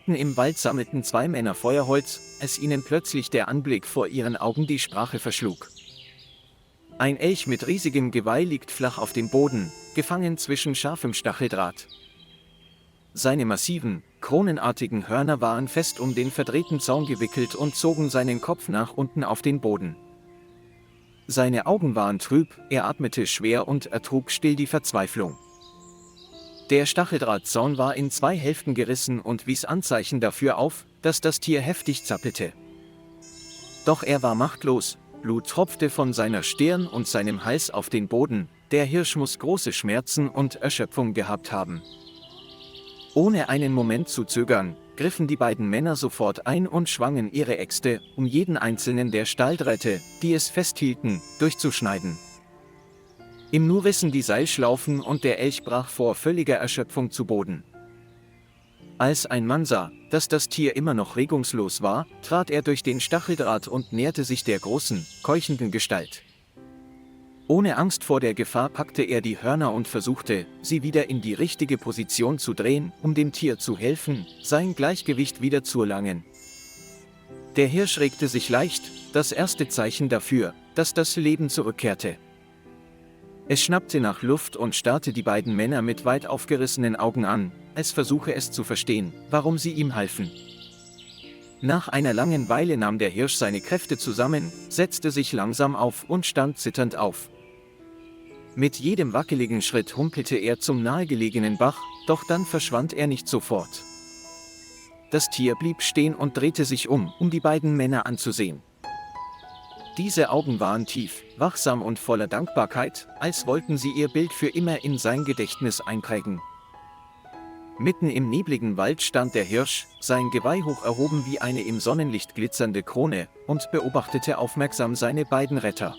Mitten im Wald sammelten zwei Männer Feuerholz, als ihnen plötzlich der Anblick vor ihren Augen die Sprache verschlug. Ein Elch mit riesigem Geweih liegt flach auf dem Boden, gefangen zwischen scharfem Stacheldraht. Seine massiven, kronenartigen Hörner waren fest um den verdrehten Zaun gewickelt und zogen seinen Kopf nach unten auf den Boden. Seine Augen waren trüb, er atmete schwer und ertrug still die Verzweiflung. Der Stacheldrahtzaun war in zwei Hälften gerissen und wies Anzeichen dafür auf, dass das Tier heftig zappelte. Doch er war machtlos, Blut tropfte von seiner Stirn und seinem Hals auf den Boden, der Hirsch muss große Schmerzen und Erschöpfung gehabt haben. Ohne einen Moment zu zögern, griffen die beiden Männer sofort ein und schwangen ihre Äxte, um jeden einzelnen der Stahldrähte, die es festhielten, durchzuschneiden. Im Nu rissen die Seilschlaufen und der Elch brach vor völliger Erschöpfung zu Boden. Als ein Mann sah, dass das Tier immer noch regungslos war, trat er durch den Stacheldraht und näherte sich der großen, keuchenden Gestalt. Ohne Angst vor der Gefahr packte er die Hörner und versuchte, sie wieder in die richtige Position zu drehen, um dem Tier zu helfen, sein Gleichgewicht wieder zu erlangen. Der Hirsch regte sich leicht, das erste Zeichen dafür, dass das Leben zurückkehrte. Es schnappte nach Luft und starrte die beiden Männer mit weit aufgerissenen Augen an, als versuche es zu verstehen, warum sie ihm halfen. Nach einer langen Weile nahm der Hirsch seine Kräfte zusammen, setzte sich langsam auf und stand zitternd auf. Mit jedem wackeligen Schritt humpelte er zum nahegelegenen Bach, doch dann verschwand er nicht sofort. Das Tier blieb stehen und drehte sich um die beiden Männer anzusehen. Diese Augen waren tief, wachsam und voller Dankbarkeit, als wollten sie ihr Bild für immer in sein Gedächtnis einprägen. Mitten im nebligen Wald stand der Hirsch, sein Geweih hoch erhoben wie eine im Sonnenlicht glitzernde Krone, und beobachtete aufmerksam seine beiden Retter.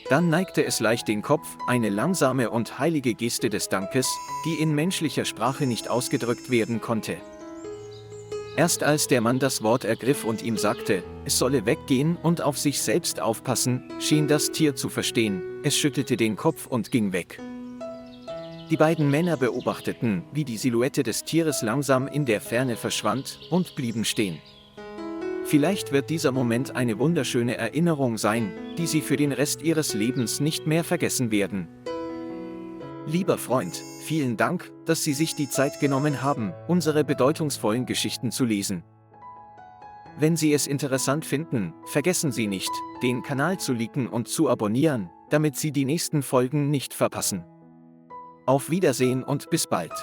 Dann neigte es leicht den Kopf, eine langsame und heilige Geste des Dankes, die in menschlicher Sprache nicht ausgedrückt werden konnte. Erst als der Mann das Wort ergriff und ihm sagte, es solle weggehen und auf sich selbst aufpassen, schien das Tier zu verstehen, es schüttelte den Kopf und ging weg. Die beiden Männer beobachteten, wie die Silhouette des Tieres langsam in der Ferne verschwand, und blieben stehen. Vielleicht wird dieser Moment eine wunderschöne Erinnerung sein, die sie für den Rest ihres Lebens nicht mehr vergessen werden. Lieber Freund, vielen Dank, dass Sie sich die Zeit genommen haben, unsere bedeutungsvollen Geschichten zu lesen. Wenn Sie es interessant finden, vergessen Sie nicht, den Kanal zu liken und zu abonnieren, damit Sie die nächsten Folgen nicht verpassen. Auf Wiedersehen und bis bald.